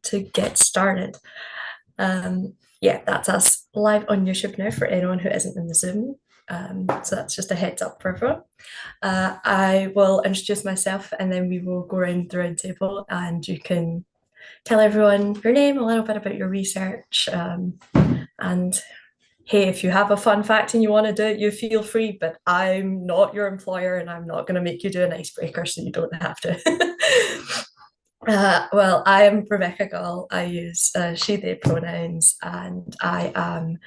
to get started. Yeah, that's us live on YouTube now for anyone who isn't in the Zoom. So that's just a heads up for everyone. I will introduce myself and then we will go around the round table and you can tell everyone your name, a little bit about your research, and hey, if you have a fun fact and you want to do it, you feel free, but I'm not your employer and I'm not going to make you do an icebreaker, so you don't have to. Well, I am Rebecca Gall. I use she, they pronouns, and I am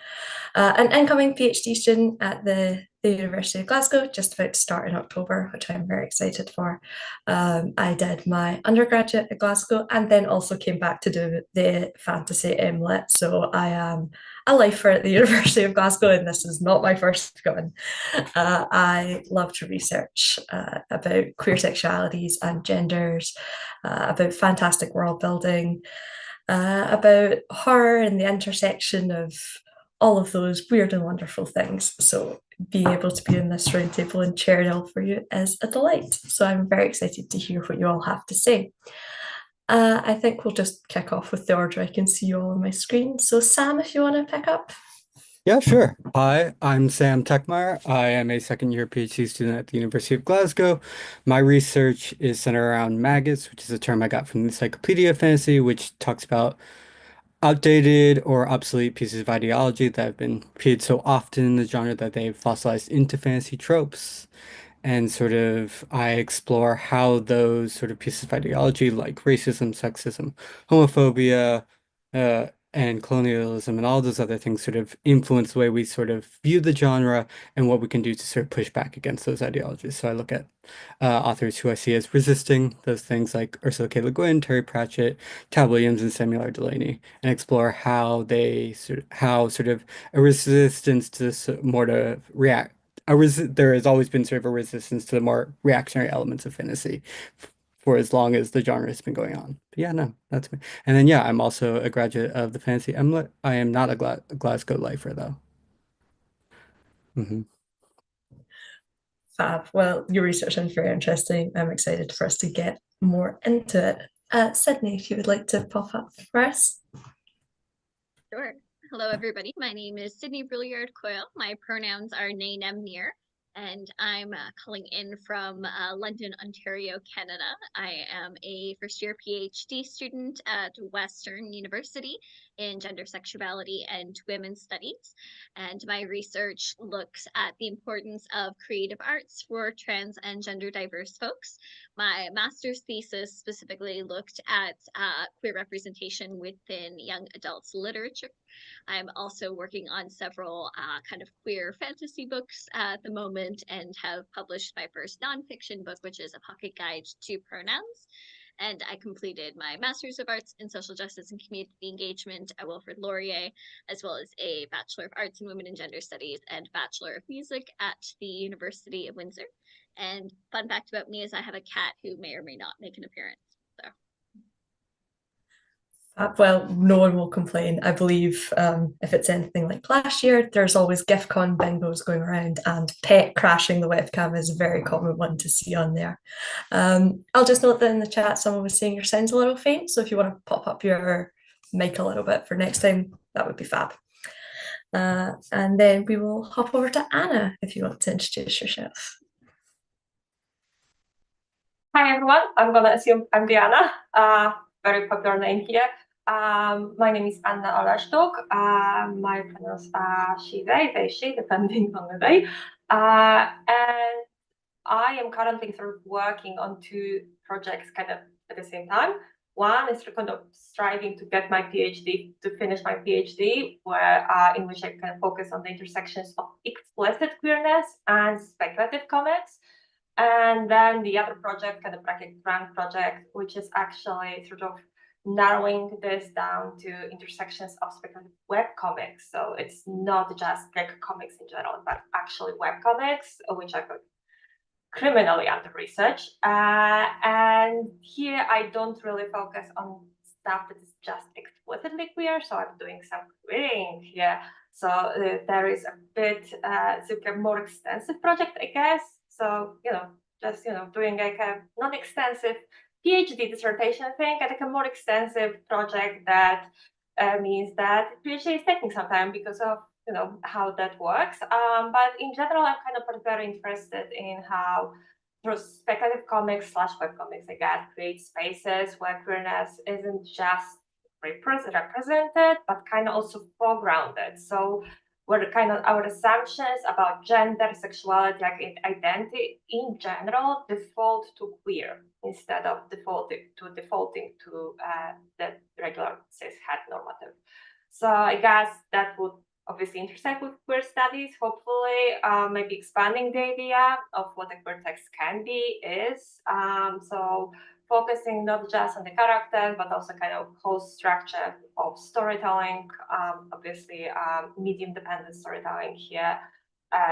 an incoming PhD student at the University of Glasgow, just about to start in October, which I'm very excited for. I did my undergraduate at Glasgow and then also came back to do the fantasy MLit. So I am a lifer at the University of Glasgow, and this is not my first gun. I love to research about queer sexualities and genders, about fantastic world building, about horror and the intersection of all of those weird and wonderful things. So being able to be in this roundtable and chair it all for you is a delight. So I'm very excited to hear what you all have to say. I think we'll just kick off with the order I can see you all on my screen. So Sam, if you want to pick up. Yeah, sure. Hi, I'm Sam Tegtmeyer. I am a second year PhD student at the University of Glasgow. My research is centered around maggots, which is a term I got from the Encyclopedia of Fantasy, which talks about outdated or obsolete pieces of ideology that have been repeated so often in the genre that they've fossilized into fantasy tropes. And sort of I explore how those sort of pieces of ideology like racism, sexism, homophobia, and colonialism and all those other things sort of influence the way we sort of view the genre and what we can do to sort of push back against those ideologies. So I look at authors who I see as resisting those things like Ursula K. Le Guin, Terry Pratchett, Tab Williams, and Samuel R. Delany, and explore how how sort of a resistance to this more to react there has always been sort of a resistance to the more reactionary elements of fantasy for as long as the genre has been going on. But yeah, no, that's me. And then yeah, I'm also a graduate of the Fantasy MLit. I am not a Glasgow lifer though. Hmm. Fab. Well, your research sounds very interesting. I'm excited for us to get more into it. Sydney, if you would like to pop up for us. Sure. Hello, everybody. My name is Sydney Brouillard-Coyle. My pronouns are they, them, near, and I'm calling in from London, Ontario, Canada. I am a first-year PhD student at Western University in gender, sexuality, and women's studies. And my research looks at the importance of creative arts for trans and gender diverse folks. My master's thesis specifically looked at queer representation within young adults literature. I'm also working on several kind of queer fantasy books at the moment and have published my first nonfiction book, which is a pocket guide to pronouns. And I completed my Master's of Arts in Social Justice and Community Engagement at Wilfrid Laurier, as well as a Bachelor of Arts in Women and Gender Studies and Bachelor of Music at the University of Windsor. And fun fact about me is I have a cat who may or may not make an appearance. So. Well, no one will complain. I believe if it's anything like last year, there's always GIFcon bingos going around, and pet crashing the webcam is a very common one to see on there. I'll just note that in the chat, someone was saying your sound's a little faint, so if you want to pop up your mic a little bit for next time, that would be fab. And then we will hop over to Anna if you want to introduce yourself. Hi everyone, I'm gonna assume I'm Diana, very popular name here. My name is Anna Oleszczuk. My pronouns are she, they, she, depending on the day. And I am currently sort of working on two projects kind of at the same time. One is kind of striving to get my PhD, to finish my PhD, where in which I kind of focus on the intersections of explicit queerness and speculative comics. And then the other project, kind of bracket grant project, which is actually sort of narrowing this down to intersections of speculative web comics. So it's not just like comics in general, but actually web comics, which I've got criminally under research. And here I don't really focus on stuff that is just explicitly queer. So I'm doing some queering here. So there is a bit, it's a more extensive project, I guess. So, just, doing like a non-extensive PhD dissertation thing, I think a more extensive project that means that PhD is taking some time because of how that works. But in general, I'm kind of very interested in how through speculative comics / webcomics, I guess, create spaces where queerness isn't just represented, but kind of also foregrounded. So where kind of our assumptions about gender, sexuality, like identity in general default to queer instead of defaulting to the regular cis heteronormative. So I guess that would obviously intersect with queer studies, hopefully maybe expanding the idea of what a queer text can be is. So focusing not just on the character, but also kind of whole structure of storytelling, obviously medium-dependent storytelling here,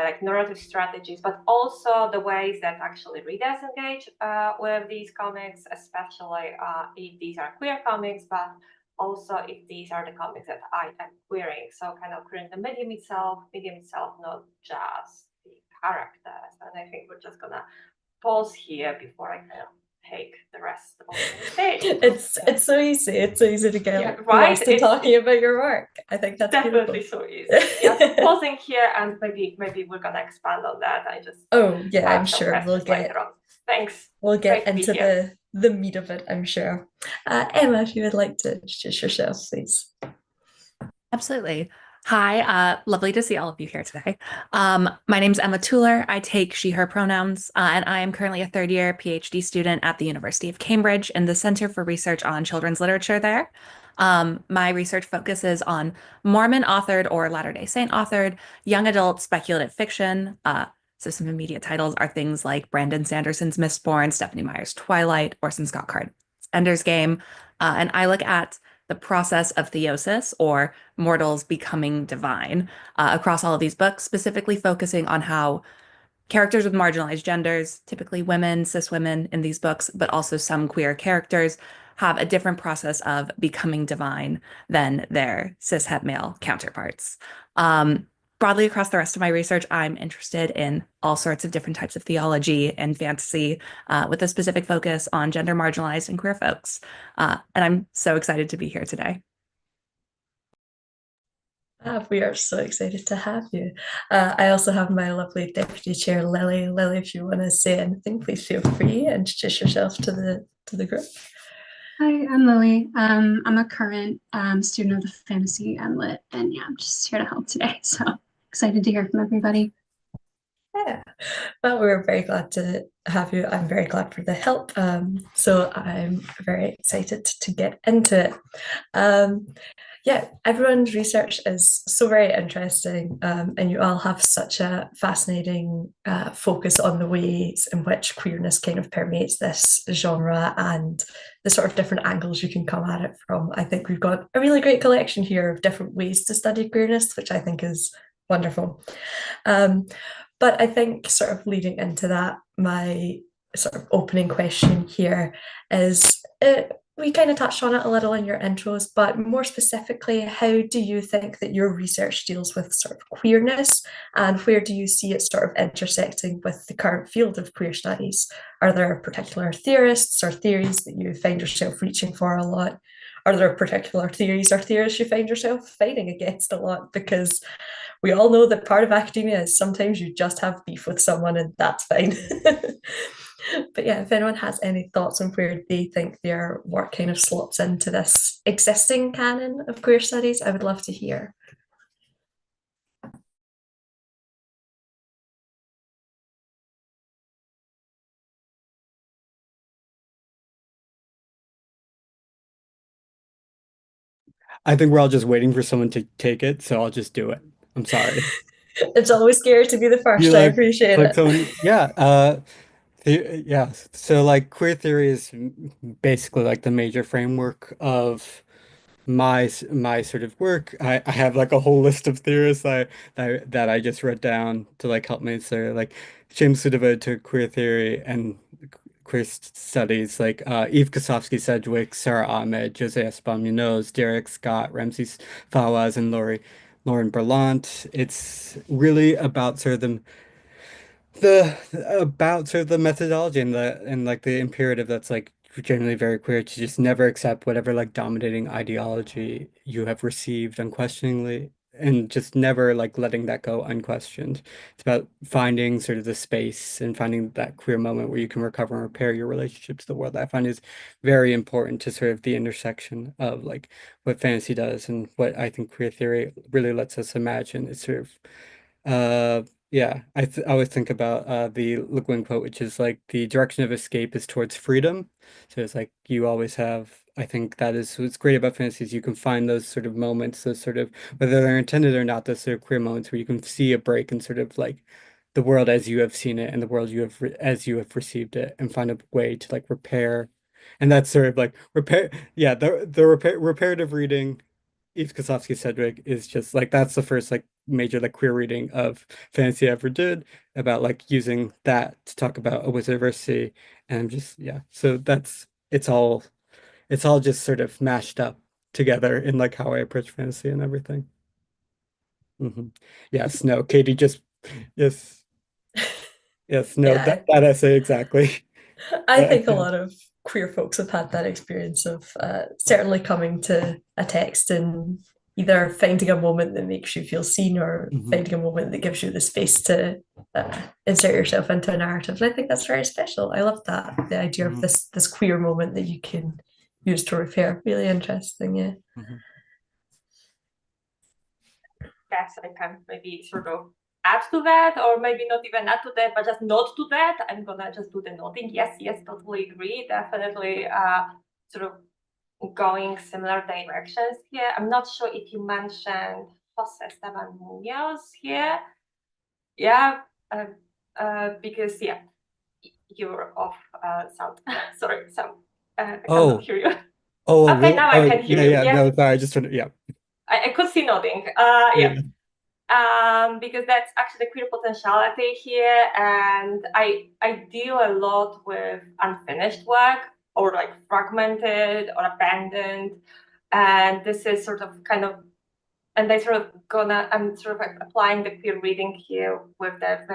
like narrative strategies, but also the ways that actually readers engage with these comics, especially if these are queer comics, but also if these are the comics that I am queering. So kind of queering the medium itself, not just the characters. And I think we're just gonna pause here before I kind of take the rest of the stage. It's so easy. It's so easy to get right lost in talking about your work. I think that's definitely beautiful. so easy. Yeah, pausing here, and maybe we're gonna expand on that. I just I'm sure we'll get later on. Thanks. We'll get Great to be into the meat of it, I'm sure. Emma, if you would like to introduce yourself, please. Absolutely. Hi, lovely to see all of you here today. My name's Emma Tueller. I take she, her pronouns, and I am currently a third-year PhD student at the University of Cambridge in the Center for Research on Children's Literature there. My research focuses on Mormon-authored or Latter-day Saint-authored young adult speculative fiction. So some immediate titles are things like Brandon Sanderson's Mistborn, Stephanie Meyer's Twilight, Orson Scott Card's Ender's Game. And I look at the process of theosis, or mortals becoming divine, across all of these books, specifically focusing on how characters with marginalized genders, typically women, cis women in these books, but also some queer characters, have a different process of becoming divine than their cis het male counterparts. Broadly across the rest of my research, I'm interested in all sorts of different types of theology and fantasy, with a specific focus on gender marginalized and queer folks. And I'm so excited to be here today. We are so excited to have you. I also have my lovely deputy chair, Lily. Lily, if you want to say anything, please feel free and introduce yourself to the group. Hi, I'm Lily. I'm a current student of the Fantasy and Lit, and yeah, I'm just here to help today. So excited to hear from everybody. Yeah, well, we're very glad to have you. I'm very glad for the help. So I'm very excited to get into it. Yeah, everyone's research is so very interesting, and you all have such a fascinating focus on the ways in which queerness kind of permeates this genre and the sort of different angles you can come at it from. I think we've got a really great collection here of different ways to study queerness, which I think is wonderful. But I think sort of leading into that, my sort of opening question here is, we kind of touched on it a little in your intros, but more specifically, how do you think that your research deals with sort of queerness, and where do you see it sort of intersecting with the current field of queer studies? Are there particular theorists or theories that you find yourself reaching for a lot? Are there particular theories or theorists you find yourself fighting against a lot? Because we all know that part of academia is sometimes you just have beef with someone, and that's fine. But yeah, if anyone has any thoughts on where they think their work kind of slots into this existing canon of queer studies, I would love to hear. I think we're all just waiting for someone to take it, so I'll just do it. I'm sorry. It's always scary to be the first. You I appreciate it. someone, yeah. So like queer theory is basically like the major framework of my sort of work. I have like a whole list of theorists that I just wrote down to like help me. So like James devoted to queer theory and queer studies, like Eve Kosofsky-Sedgwick, Sarah Ahmed, Jose Esteban Munoz, Derek Scott, Ramses Fawaz, and Lauren Berlant. It's really about sort of the methodology and like the imperative that's like generally very queer, to just never accept whatever like dominating ideology you have received unquestioningly, and just never like letting that go unquestioned. It's about finding sort of the space and finding that queer moment where you can recover and repair your relationship to the world. I find is very important to sort of the intersection of like what fantasy does and what I think queer theory really lets us imagine. It's sort of yeah, I always think about the Le Guin quote, which is like the direction of escape is towards freedom. So it's like you always have, I think that is what's great about fantasy is you can find those sort of moments, those sort of, whether they're intended or not, those sort of queer moments where you can see a break in sort of like the world as you have seen it and the world as you have received it, and find a way to like repair. And that's sort of like repair, yeah, the reparative reading Eve Kosofsky Sedgwick is just like that's the first like major like queer reading of fantasy I ever did, about like using that to talk about a wizard diversity. And I'm just, yeah, so that's it's all just sort of mashed up together in like how I approach fantasy and everything. Yes, no, Katie just yes, yes, no, Yeah, that essay exactly. I That think a essay. lot of queer folks have had that experience of certainly coming to a text and either finding a moment that makes you feel seen or finding a moment that gives you the space to insert yourself into a narrative. And I think that's very special. I love that, the idea of this queer moment that you can use to repair. Really interesting, yeah. Yes, I can maybe sort of add to that, or maybe not even add to that, but just not to that. I'm gonna just do the nodding. Yes, totally agree. Definitely sort of going similar directions here. I'm not sure if you mentioned Jose Esteban Munoz here. Yeah, because yeah, you're off sound. Sorry, so I cannot hear you. Oh, Okay, really? now I can hear you. Yeah, Yeah, no, sorry, I just turned it, yeah. I could see nodding. Yeah. Because that's actually queer potentiality here, and I deal a lot with unfinished work or like fragmented or abandoned, and this is sort of kind of, and I'm sort of applying the queer reading here with the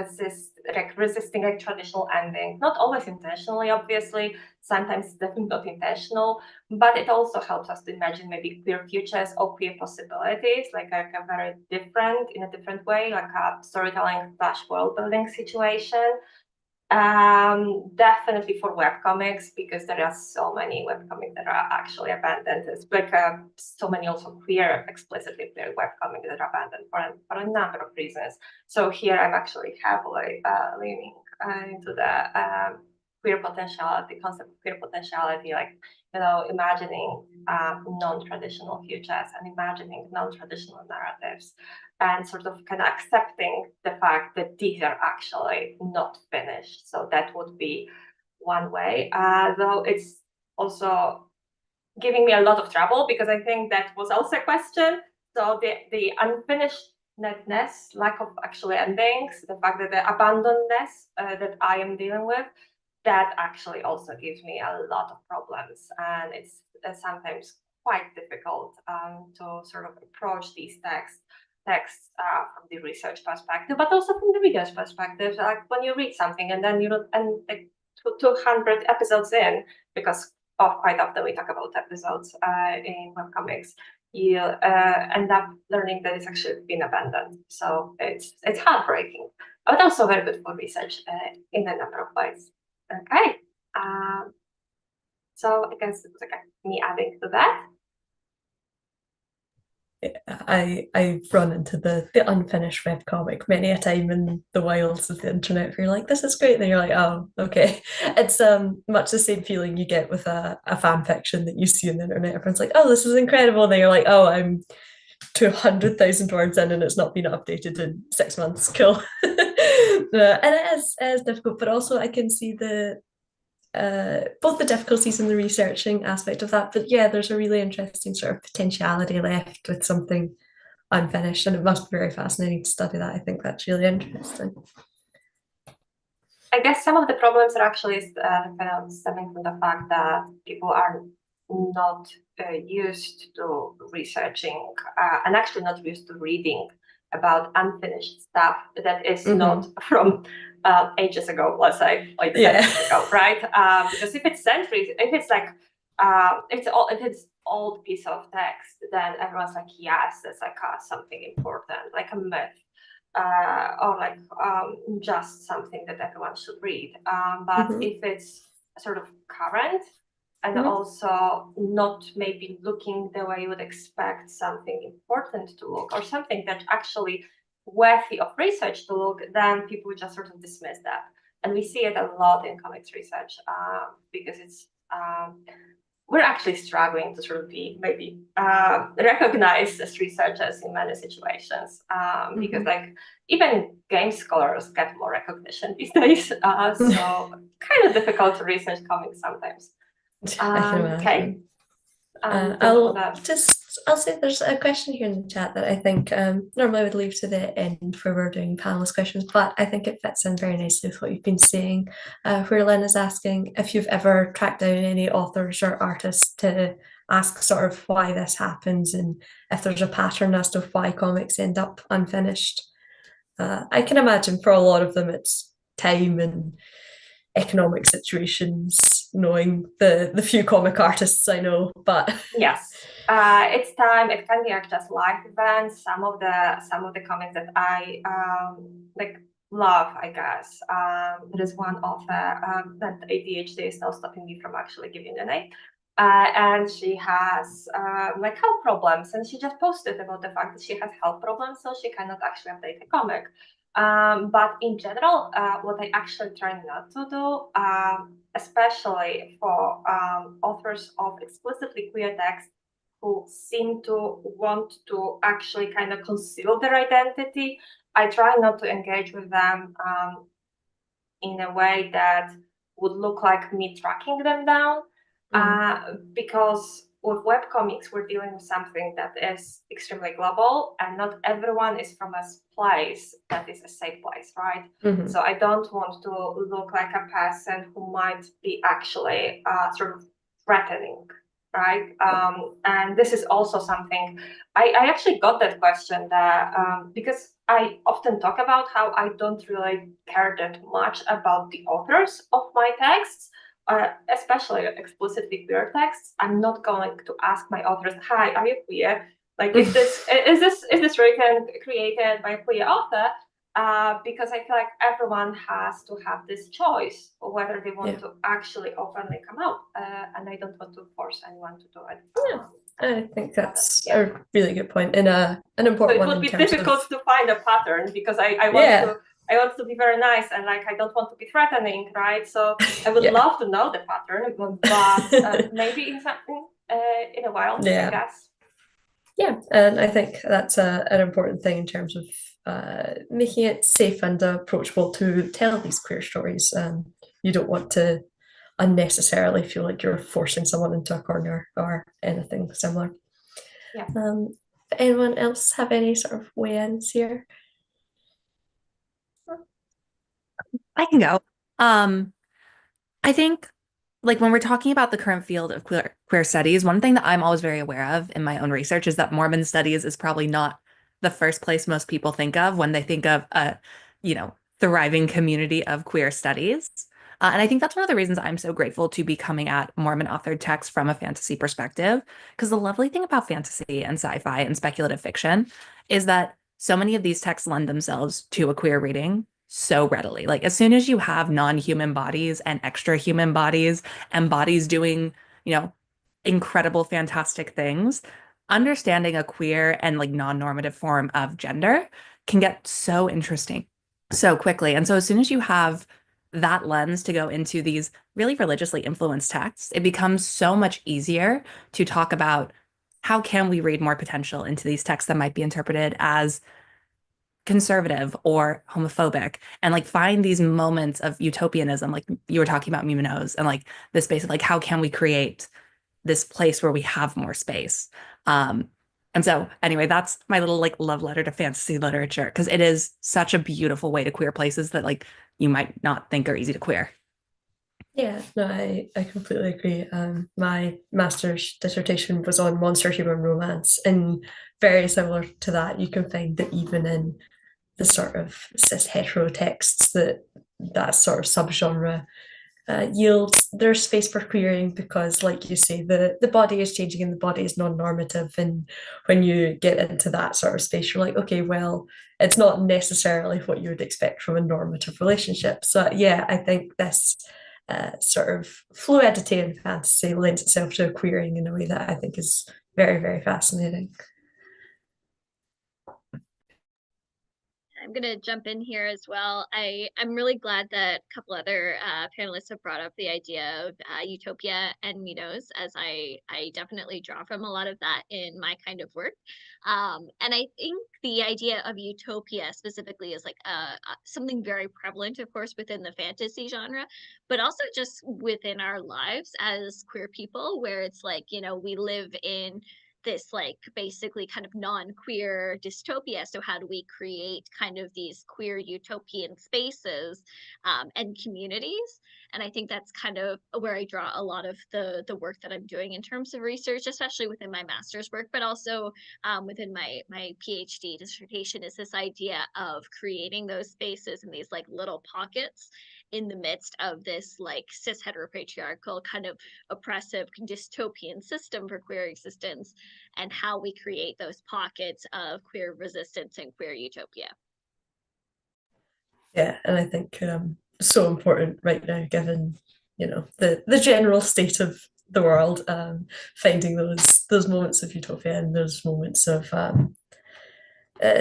resisting a traditional ending, not always intentionally, obviously, sometimes it's definitely not intentional, but it also helps us to imagine maybe queer futures or queer possibilities, like a very different, in a different way, like a storytelling / world building situation. Definitely for webcomics, because there are so many webcomics that are actually abandoned. It's like so many also queer, explicitly queer webcomics that are abandoned for a number of reasons. So here I'm actually heavily leaning into the queer potentiality, concept of queer potentiality, like, you know, imagining non-traditional futures and imagining non-traditional narratives, and sort of kind of accepting the fact that these are actually not finished. So that would be one way, though it's also giving me a lot of trouble, because I think that was also a question. So the unfinishedness, lack of actually endings, the fact that the abandonedness that I am dealing with, that actually also gives me a lot of problems, and it's sometimes quite difficult to sort of approach these texts from the research perspective, but also from the reader's perspective. Like when you read something and then like 200 episodes in, because quite often we talk about episodes in webcomics, you end up learning that it's actually been abandoned. So it's heartbreaking, but also very good for research in a number of ways. Okay, so I guess it was like me adding to that. I've run into the unfinished webcomic many a time in the wilds of the internet where you're like, this is great, and then you're like, oh, okay. It's much the same feeling you get with a fan fiction that you see on the internet. Everyone's like, oh, this is incredible, and then you're like, oh, I'm 200,000 words in and it's not been updated in 6 months. Cool. And it is difficult, but also I can see both the difficulties in the researching aspect of that, but yeah, there's a really interesting sort of potentiality left with something unfinished, and it must be very fascinating to study that. I think that's really interesting. I guess some of the problems are actually kind of stemming from the fact that people are not used to researching and actually not used to reading about unfinished stuff that is Mhm. not from ages ago, let's say, like Yeah. centuries ago, right? Because if it's centuries, if it's like if it's old piece of text, then everyone's like, yes, that's like something important, like a myth. Or like just something that everyone should read. But Mhm. if it's sort of current and Mhm. also not maybe looking the way you would expect something important to look, or something that actually worthy of research to look, then people just sort of dismiss that. And we see it a lot in comics research because it's we're actually struggling to sort of be maybe recognized as researchers in many situations because like even game scholars get more recognition these days, so kind of difficult to research comics sometimes. I can Okay. imagine. I'll I'll say there's a question here in the chat that I think normally I would leave to the end where we're doing panelist questions, but I think it fits in very nicely with what you've been saying, where Lynn is asking if you've ever tracked down any authors or artists to ask sort of why this happens and if there's a pattern as to why comics end up unfinished. I can imagine for a lot of them it's time and economic situations, knowing the few comic artists I know, but yes, it's time. It can be like just live events. Some of the comics that I like love, I guess. There is one author that ADHD is now stopping me from actually giving the name. And she has like health problems, and she just posted about the fact that she has health problems, so she cannot actually update the comic. But in general, what I actually try not to do, especially for authors of explicitly queer text who seem to want to actually kind of conceal their identity, I try not to engage with them in a way that would look like me tracking them down. Because with webcomics, we're dealing with something that is extremely global, and not everyone is from a place that is a safe place, right? So I don't want to look like a person who might be actually sort of threatening, right? And this is also something I actually got that question there because I often talk about how I don't really care that much about the authors of my texts. Especially explicitly queer texts, I'm not going to ask my authors, "Hi, are you queer? Like, is this written created by a queer author?" Because I feel like everyone has to have this choice whether they want to actually openly come out, and I don't want to force anyone to do it. I think that's a really good point and an important one. So it would be difficult to find a pattern because I want to be very nice and like I don't want to be threatening, right? So I would love to know the pattern, but maybe in something in a while, I guess. Yeah, and I think that's an important thing in terms of making it safe and approachable to tell these queer stories. You don't want to unnecessarily feel like you're forcing someone into a corner or anything similar. Yeah. Anyone else have any sort of weigh-ins here? I can go. I think like when we're talking about the current field of queer studies, one thing that I'm always very aware of in my own research is that Mormon studies is probably not the first place most people think of when they think of a, thriving community of queer studies. And I think that's one of the reasons I'm so grateful to be coming at Mormon authored text from a fantasy perspective. Because the lovely thing about fantasy and sci-fi and speculative fiction is that so many of these texts lend themselves to a queer reading so readily. Like as soon as you have non-human bodies and extra human bodies and bodies doing, incredible, fantastic things, understanding a queer and like non-normative form of gender can get so interesting so quickly. And so as soon as you have that lens to go into these really religiously influenced texts, it becomes so much easier to talk about how can we read more potential into these texts that might be interpreted as conservative or homophobic, and like find these moments of utopianism, like you were talking about Muminos, and like this space of like how can we create this place where we have more space. And so anyway, that's my little like love letter to fantasy literature, because it is such a beautiful way to queer places that like you might not think are easy to queer. Yeah, no, I completely agree. My master's dissertation was on monster human romance, and very similar to that, you can find that even in the sort of cis hetero texts that sort of subgenre yields, there's space for queering because, like you say, the body is changing and the body is non-normative. And when you get into that sort of space, you're like, okay, well, it's not necessarily what you would expect from a normative relationship. So yeah, I think this sort of fluidity in fantasy lends itself to queering in a way that I think is very, very fascinating. I'm going to jump in here as well. I'm really glad that a couple other panelists have brought up the idea of utopia and mythos, as I definitely draw from a lot of that in my kind of work. And I think the idea of utopia specifically is like something very prevalent, of course, within the fantasy genre, but also just within our lives as queer people, where it's like, you know, we live in this like basically kind of non-queer dystopia. So how do we create kind of these queer utopian spaces and communities? And I think that's kind of where I draw a lot of the work that I'm doing in terms of research, especially within my master's work, but also within my PhD dissertation, is this idea of creating those spaces and these like little pockets in the midst of this like cis heteropatriarchal kind of oppressive dystopian system for queer existence, and how we create those pockets of queer resistance and queer utopia. Yeah, and I think so important right now, given the general state of the world, finding those moments of utopia and those moments of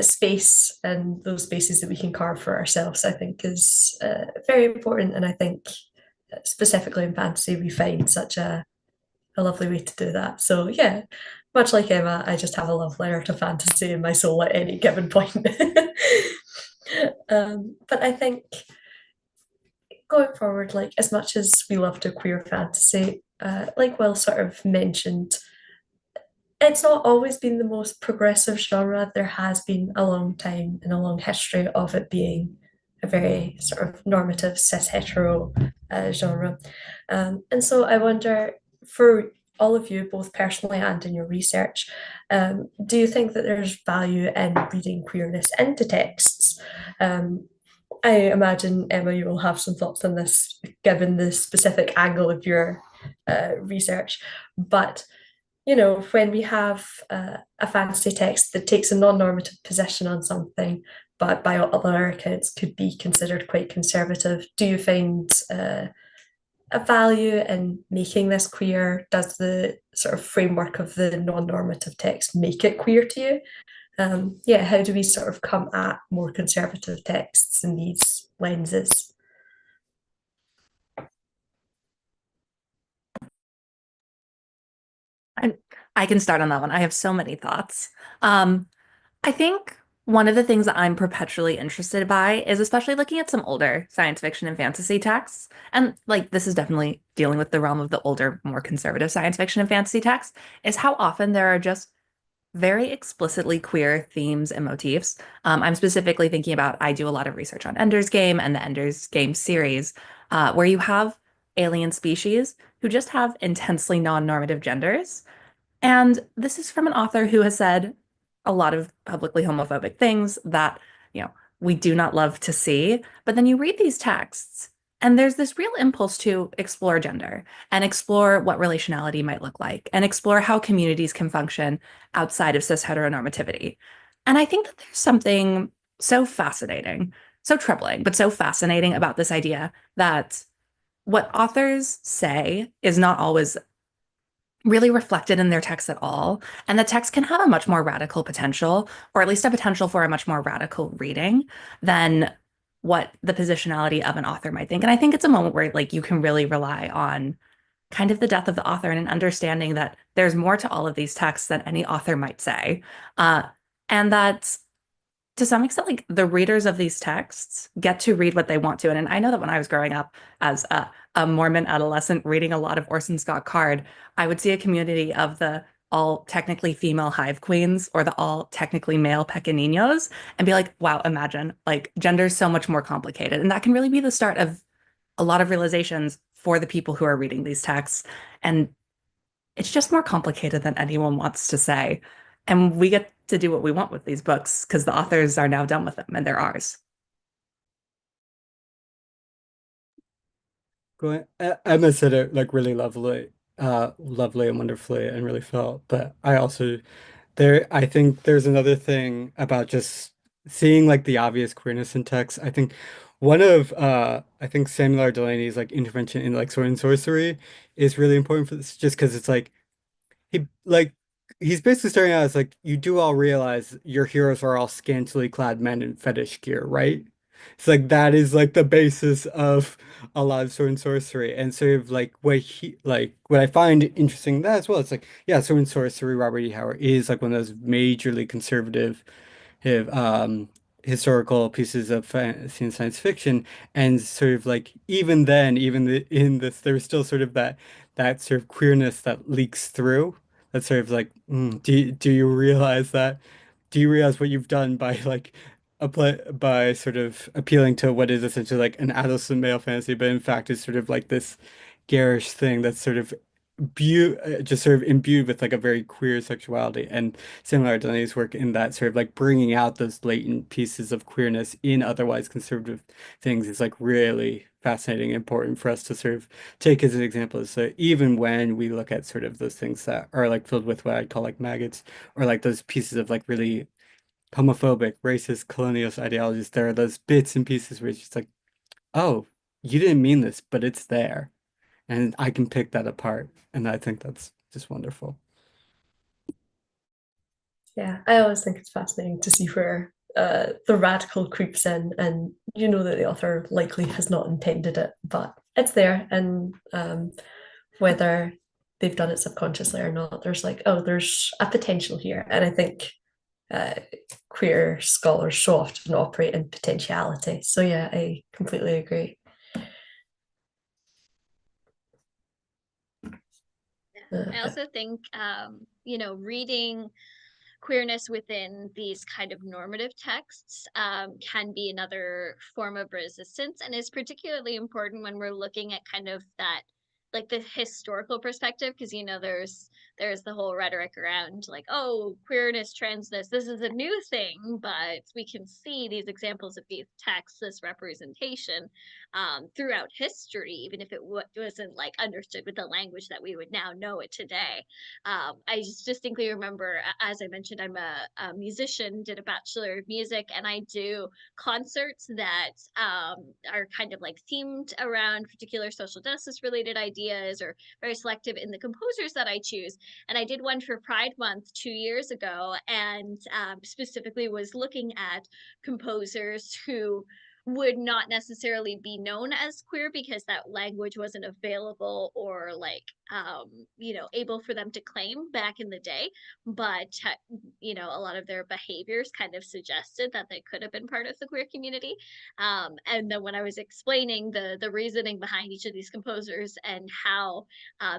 space and those spaces that we can carve for ourselves, I think is very important. And I think specifically in fantasy, we find such a lovely way to do that. So yeah, much like Emma, I just have a love letter to fantasy in my soul at any given point. But I think going forward, like as much as we love to queer fantasy, like Will sort of mentioned, it's not always been the most progressive genre. There has been a long time and a long history of it being a very sort of normative cis hetero genre. And so I wonder, for all of you, both personally and in your research, do you think that there's value in reading queerness into texts? I imagine, Emma, you will have some thoughts on this given the specific angle of your research. But when we have a fantasy text that takes a non-normative position on something, but by other accounts could be considered quite conservative, do you find a value in making this queer? Does the sort of framework of the non-normative text make it queer to you? Yeah, how do we sort of come at more conservative texts in these lenses? I can start on that one. I have so many thoughts. I think one of the things that I'm perpetually interested by is especially looking at some older science fiction and fantasy texts. And like this is definitely dealing with the realm of the older, more conservative science fiction and fantasy texts, is how often there are just very explicitly queer themes and motifs. I'm specifically thinking about, I do a lot of research on Ender's Game and the Ender's Game series, where you have alien species who just have intensely non-normative genders. And this is from an author who has said a lot of publicly homophobic things that, we do not love to see. But then you read these texts, and there's this real impulse to explore gender and explore what relationality might look like and explore how communities can function outside of cis heteronormativity. And I think that there's something so fascinating, so troubling, but so fascinating about this idea that what authors say is not always really reflected in their text at all. And the text can have a much more radical potential, or at least a potential for a much more radical reading than what the positionality of an author might think. And I think it's a moment where like you can really rely on kind of the death of the author and an understanding that there's more to all of these texts than any author might say. And that to some extent, like the readers of these texts get to read what they want to. And I know that when I was growing up as a Mormon adolescent reading a lot of Orson Scott Card, I would see a community of the all technically female hive queens or the all technically male pequeños and be like, wow, imagine like gender's so much more complicated. And that can really be the start of a lot of realizations for the people who are reading these texts. And it's just more complicated than anyone wants to say. And we get to do what we want with these books because the authors are now done with them and they're ours. Emma said it like really lovely, lovely and wonderfully and really felt. But I think there's another thing about just seeing like the obvious queerness in text. I think one of I think Samuel R. Delaney's like intervention in like sword and sorcery is really important for this, just because it's like he like he's basically starting out as like you do all realize your heroes are all scantily clad men in fetish gear, right? It's like that is like the basis of a lot of sword and sorcery, and sort of like what I find interesting in that as well. It's like yeah, sword and sorcery. Robert E. Howard is like one of those majorly conservative have historical pieces of fantasy and science fiction, and sort of like even then, in this, there's still sort of that sort of queerness that leaks through. That's sort of like, do you realize that? Do you realize what you've done by like by sort of appealing to what is essentially like an adolescent male fantasy, but in fact is sort of like this garish thing that's sort of just sort of imbued with like a very queer sexuality, and similar to Delaney's work in that sort of like bringing out those latent pieces of queerness in otherwise conservative things is like really fascinating and important for us to sort of take as an example. So even when we look at sort of those things that are like filled with what I'd call like maggots, or like those pieces of like really homophobic, racist, colonialist ideologies, there are those bits and pieces where it's just like, oh, you didn't mean this, but it's there and I can pick that apart. And I think that's just wonderful. Yeah, I always think it's fascinating to see where the radical creeps in, and you know that the author likely has not intended it, but it's there, and whether they've done it subconsciously or not, there's like, oh, there's a potential here, and I think uh, queer scholars so often operate in potentiality. So yeah, I completely agree. I also think, reading queerness within these kind of normative texts can be another form of resistance, and is particularly important when we're looking at kind of that, like the historical perspective, because there's the whole rhetoric around like, oh, queerness, transness, this is a new thing, but we can see these examples of these texts, this representation throughout history, even if it wasn't like understood with the language that we would now know it today. I just distinctly remember, as I mentioned, I'm a musician, did a Bachelor of Music, and I do concerts that are kind of like themed around particular social justice related ideas, or very selective in the composers that I choose. And I did one for Pride Month 2 years ago, and specifically was looking at composers who would not necessarily be known as queer because that language wasn't available or like able for them to claim back in the day, but a lot of their behaviors kind of suggested that they could have been part of the queer community. And then when I was explaining the reasoning behind each of these composers and how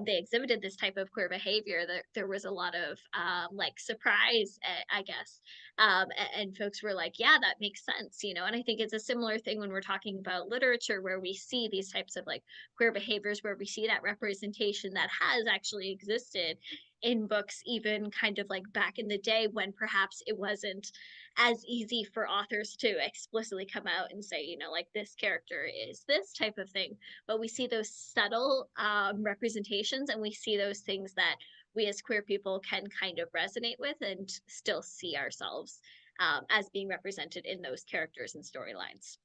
they exhibited this type of queer behavior, there was a lot of like surprise, I guess. And folks were like, yeah, that makes sense, and I think it's a similar thing when we're talking about literature, where we see these types of like queer behaviors, where we see that representation that has actually existed in books, even kind of like back in the day when perhaps it wasn't as easy for authors to explicitly come out and say, like this character is this type of thing. But we see those subtle representations, and we see those things that we as queer people can kind of resonate with and still see ourselves as being represented in those characters and storylines.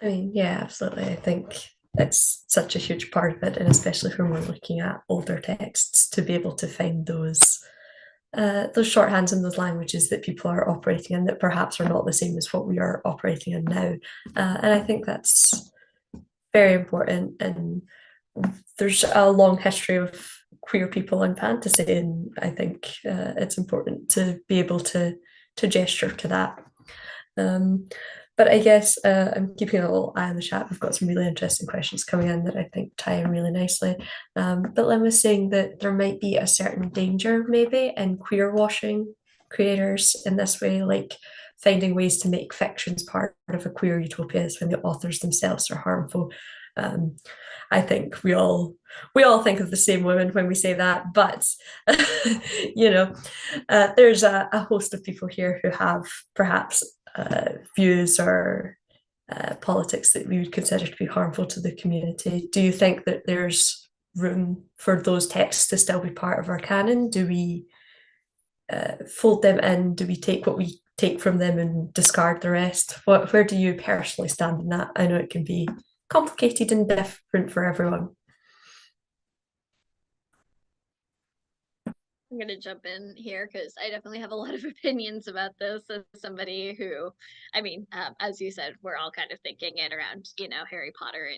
I mean, yeah, absolutely. I think it's such a huge part of it, and especially when we're looking at older texts, to be able to find those shorthands and those languages that people are operating in that perhaps are not the same as what we are operating in now. And I think that's very important. And there's a long history of queer people in fantasy, and I think it's important to be able to gesture to that. But I guess I'm keeping a little eye on the chat. We've got some really interesting questions coming in that I think tie in really nicely. But Lynn was saying that there might be a certain danger maybe in queer washing creators in this way. Like, finding ways to make fictions part of a queer utopia is when the authors themselves are harmful. Um, I think we all think of the same women when we say that, but you know, there's a host of people here who have perhaps views or politics that we would consider to be harmful to the community. Do you think that there's room for those texts to still be part of our canon? Do we fold them in? Do we take what we take from them and discard the rest? Where do you personally stand in that? I know it can be complicated and different for everyone. I'm going to jump in here because I definitely have a lot of opinions about this as somebody who, I mean, as you said, we're all kind of thinking it around, Harry Potter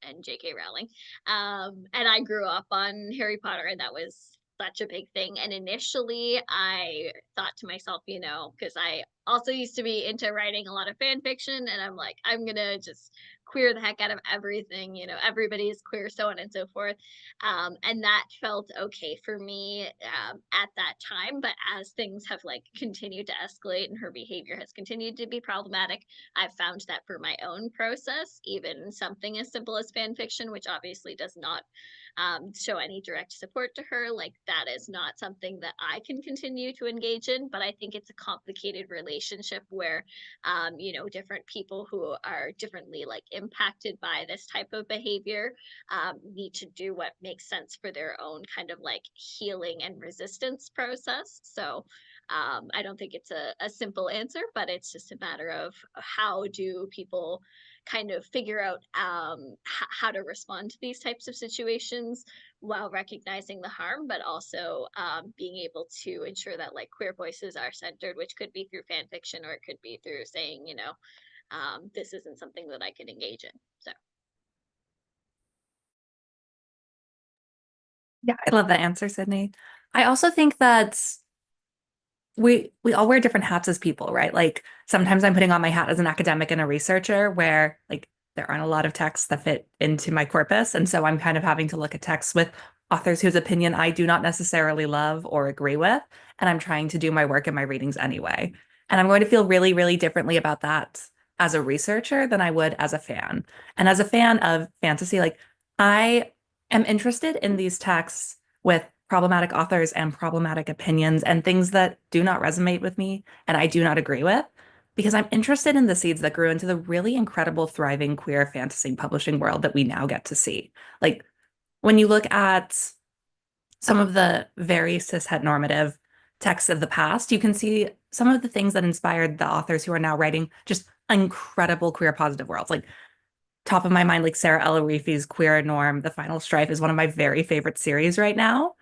and J.K. Rowling. And I grew up on Harry Potter, and that was such a big thing. And initially I thought to myself, because I also used to be into writing a lot of fan fiction, and I'm like, I'm going to just queer the heck out of everything, everybody is queer, so on and so forth. And that felt okay for me at that time. But as things have continued to escalate and her behavior has continued to be problematic, I've found that for my own process, even something as simple as fan fiction, which obviously does not show any direct support to her, that is not something that I can continue to engage in. But I think it's a complicated relationship where different people who are differently impacted by this type of behavior need to do what makes sense for their own kind of healing and resistance process. So I don't think it's a simple answer, but it's just a matter of how do people kind of figure out how to respond to these types of situations while recognizing the harm, but also being able to ensure that queer voices are centered, which could be through fan fiction, or it could be through saying, this isn't something that I can engage in. So. Yeah, I love that answer, Sydney. I also think that we all wear different hats as people, right? Sometimes I'm putting on my hat as an academic and a researcher where there aren't a lot of texts that fit into my corpus. And so I'm kind of having to look at texts with authors whose opinion I do not necessarily love or agree with. And I'm trying to do my work in my readings anyway. And I'm going to feel really, really differently about that as a researcher than I would as a fan. And as a fan of fantasy, I am interested in these texts with problematic authors and problematic opinions and things that do not resonate with me and I do not agree with, because I'm interested in the seeds that grew into the really incredible, thriving queer fantasy publishing world that we now get to see. When you look at some of the very cishet-normative texts of the past, you can see some of the things that inspired the authors who are now writing just incredible queer positive worlds. Top of my mind, Sarah El-Arifi's Queer Norm, The Final Strife is one of my very favorite series right now.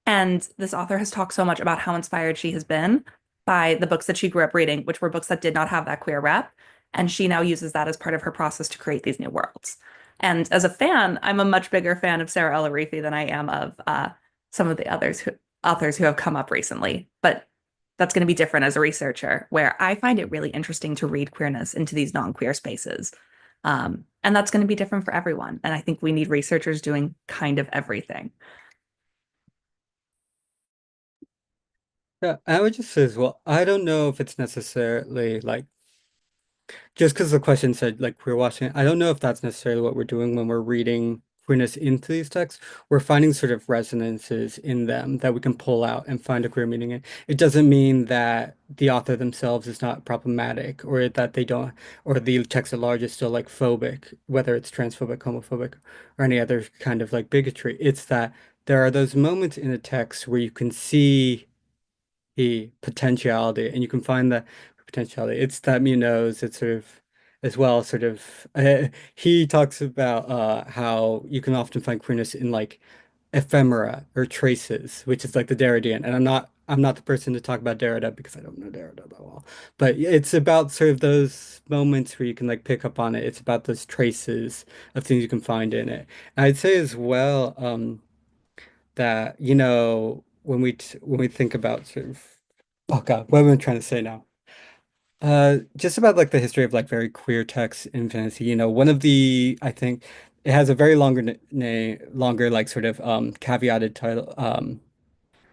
And this author has talked so much about how inspired she has been by the books that she grew up reading, which were books that did not have that queer rep. And she now uses that as part of her process to create these new worlds. And as a fan, I'm a much bigger fan of Sarah El-Arifi than I am of some of the authors who have come up recently. But that's going to be different as a researcher, where I find it really interesting to read queerness into these non-queer spaces. And that's going to be different for everyone. And I think we need researchers doing kind of everything. Yeah, I would just say as well, I don't know if it's necessarily just because the question said queer watching, I don't know if that's necessarily what we're doing when we're reading queerness into these texts. We're finding sort of resonances in them that we can pull out and find a queer meaning in. It doesn't mean that the author themselves is not problematic, or that they don't, or the text at large is still phobic, whether it's transphobic, homophobic, or any other kind of bigotry. It's that there are those moments in a text where you can see the potentiality, and you can find the potentiality. It's that knows it's sort of as well, sort of he talks about how you can often find queerness in ephemera or traces, which is the Derridean. And I'm not the person to talk about Derrida because I don't know Derrida that well. But it's about sort of those moments where you can pick up on it. It's about those traces of things you can find in it. And I'd say as well, that when we think about sort of, oh God, what am I trying to say now? Just about the history of very queer texts in fantasy. One of the, I think it has a very longer name, longer sort of caveated title,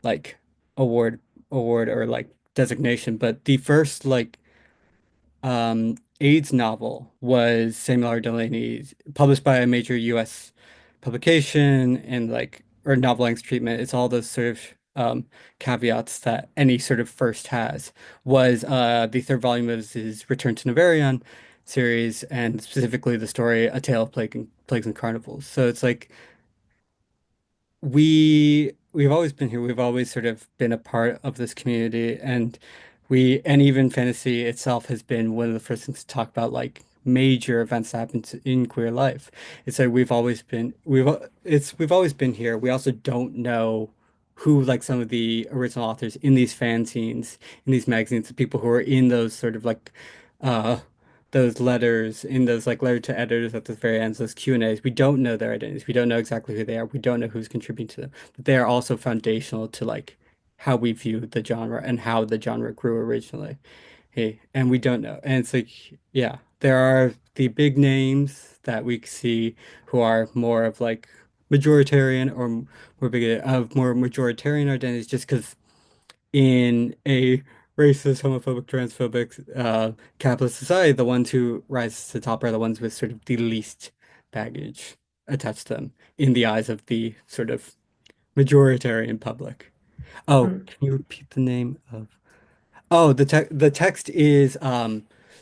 like award or designation. But the first AIDS novel was Samuel R. Delaney's, published by a major U.S. publication, and like, or novel length treatment. It's all those sort of caveats that any sort of first has. Was the third volume of his Return to Neverion series, and specifically the story A Tale of Plagues and Carnivals. So it's like we've always been here. We've always sort of been a part of this community, and even fantasy itself has been one of the first things to talk about, like major events that happen in queer life. It's like we've always been here. We also don't know who, like, some of the original authors in these fanzines, in these magazines, the people who are in those sort of like uh those letters, in those like letter to editors at the very ends, those Q&As. We don't know their identities. We don't know exactly who they are. We don't know who's contributing to them. But they are also foundational to like how we view the genre and how the genre grew originally. Hey, and we don't know. And it's like, yeah, there are the big names that we see who are more of like majoritarian, or more big of more majoritarian identities, just because in a racist, homophobic, transphobic, capitalist society, the ones who rise to the top are the ones with sort of the least baggage attached to them in the eyes of the sort of majoritarian public. Oh, Mm. can you repeat the name of? Oh, the text is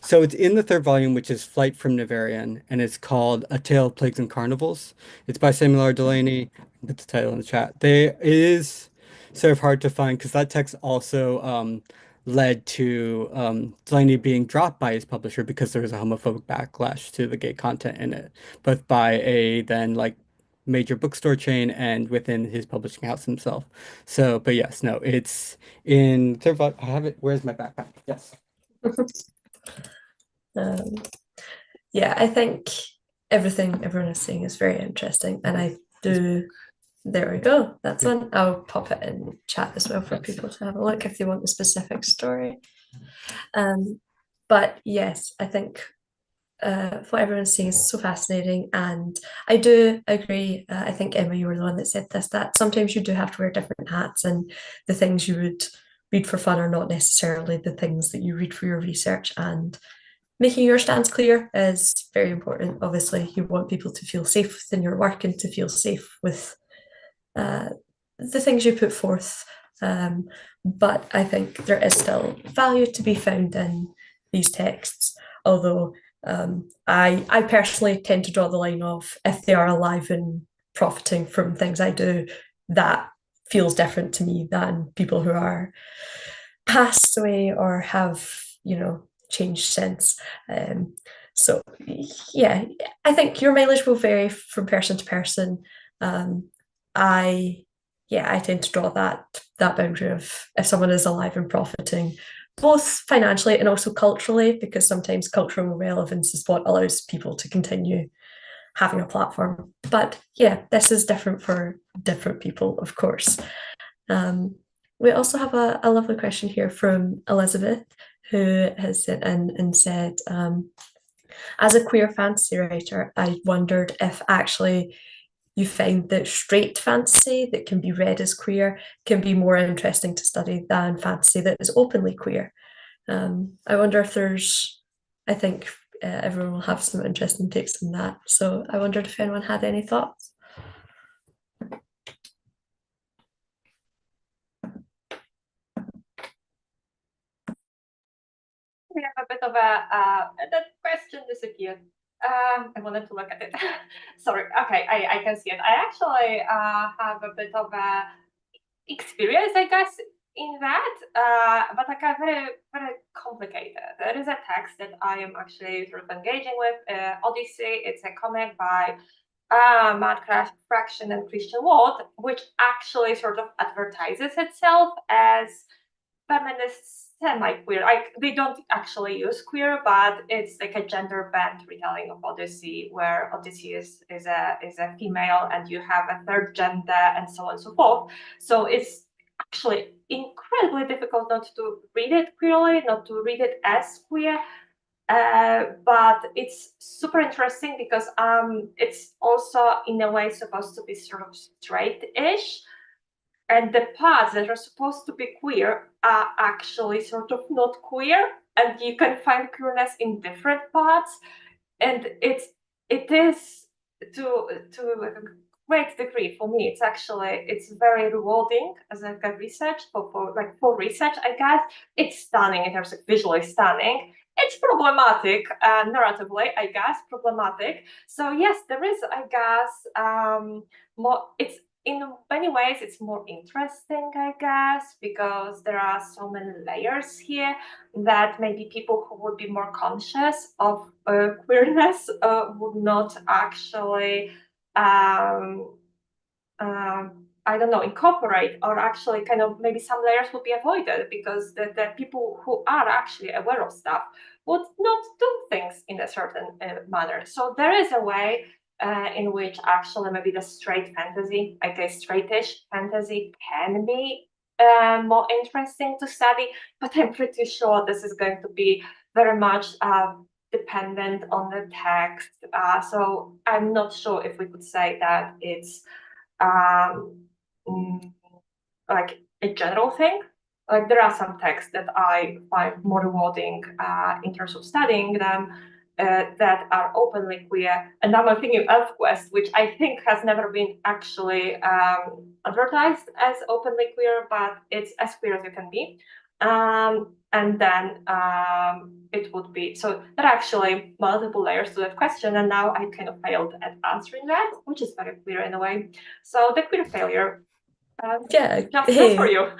so it's in the third volume, which is Flight from Neverian, and it's called A Tale of Plagues and Carnivals. It's by Samuel R. Delaney. Put the title in the chat. It is sort of hard to find because that text also led to Delaney being dropped by his publisher because there was a homophobic backlash to the gay content in it, both by a then like major bookstore chain and within his publishing house himself. So, but yes, no, it's in third volume. I have it. Where's my backpack? Yes. Um, yeah, I think everything everyone is saying is very interesting, and I do. There we go. That's one. I'll pop it in chat as well for people to have a look if they want the specific story. But yes, I think what everyone's saying is so fascinating, and I do agree. I think Emma, you were the one that said this, that sometimes you do have to wear different hats, and the things you would read for fun are not necessarily the things that you read for your research. And making your stance clear is very important. Obviously, you want people to feel safe within your work and to feel safe with the things you put forth. But I think there is still value to be found in these texts, although I personally tend to draw the line of if they are alive and profiting from things I do, that feels different to me than people who are passed away or have, changed since. So yeah, I think your mileage will vary from person to person. I tend to draw that boundary of if someone is alive and profiting, both financially and also culturally, because sometimes cultural relevance is what allows people to continue having a platform. But yeah, this is different for different people, of course. We also have a lovely question here from Elizabeth, who has sent in and said, as a queer fantasy writer, I wondered if actually you find that straight fantasy that can be read as queer can be more interesting to study than fantasy that is openly queer. I wonder if I think everyone will have some interesting takes on that. So I wondered if anyone had any thoughts. We have a bit of that question disappeared. I wanted to look at it. Sorry. Okay, I can see it. I actually have a bit of a experience, I guess, in that, but like a very, very complicated. There is a text that I am actually sort of engaging with, Odyssey. It's a comic by Matt Fraction and Christian Wald, which actually sort of advertises itself as feminist semi-queer. They don't actually use queer, but it's like a gender-bent retelling of Odyssey, where Odyssey is a female and you have a third gender and so on and so forth. So it's actually incredibly difficult not to read it queerly, not to read it as queer. But it's super interesting because it's also in a way supposed to be sort of straight-ish. And the parts that are supposed to be queer are actually sort of not queer. and you can find queerness in different parts, and it is to a great degree for me. It's very rewarding as a research for research. I guess it's stunning in terms of visually stunning. It's problematic narratively, I guess, problematic. So yes, there is, I guess, more. It's in many ways it's more interesting, I guess, because there are so many layers here that maybe people who would be more conscious of queerness would not actually I don't know, incorporate, or actually kind of maybe some layers would be avoided because the people who are actually aware of stuff would not do things in a certain manner. So there is a way in which actually maybe the straight fantasy, like a straightish fantasy, can be more interesting to study, but I'm pretty sure this is going to be very much dependent on the text. So I'm not sure if we could say that it's like a general thing. Like there are some texts that I find more rewarding in terms of studying them that are openly queer. And now I'm thinking ElfQuest, which I think has never been actually advertised as openly queer, but it's as queer as you can be. And then it would be, so there are actually multiple layers to that question, and now I kind of failed at answering that, which is very queer in a way. So the queer failure, Yeah, just hey, for you.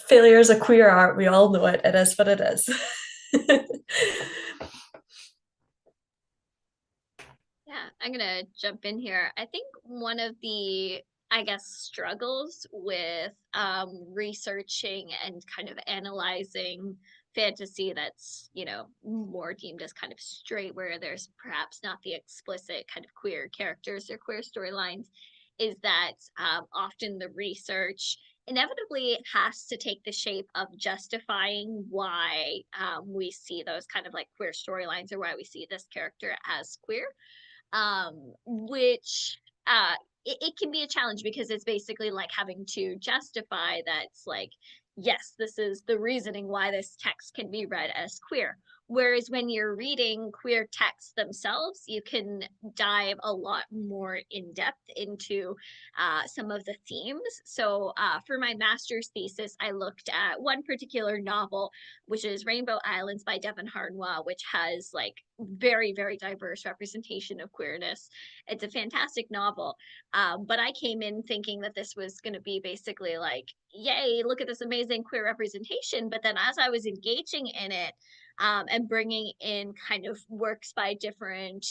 failure is a queer art. We all know it. It is what it is. Yeah, I'm gonna jump in here. I think one of the, I guess, struggles with researching and kind of analyzing fantasy that's, you know, more deemed as kind of straight, where there's perhaps not the explicit kind of queer characters or queer storylines, is that often the research inevitably has to take the shape of justifying why we see those kind of like queer storylines, or why we see this character as queer, which it can be a challenge because it's basically like having to justify that it's like, yes, this is the reasoning why this text can be read as queer. Whereas when you're reading queer texts themselves, you can dive a lot more in depth into some of the themes. So for my master's thesis, I looked at one particular novel, which is Rainbow Islands by Devon Harnois, which has like very, very diverse representation of queerness. It's a fantastic novel. But I came in thinking that this was going to be basically like, yay, look at this amazing queer representation. But then as I was engaging in it, and bringing in kind of works by different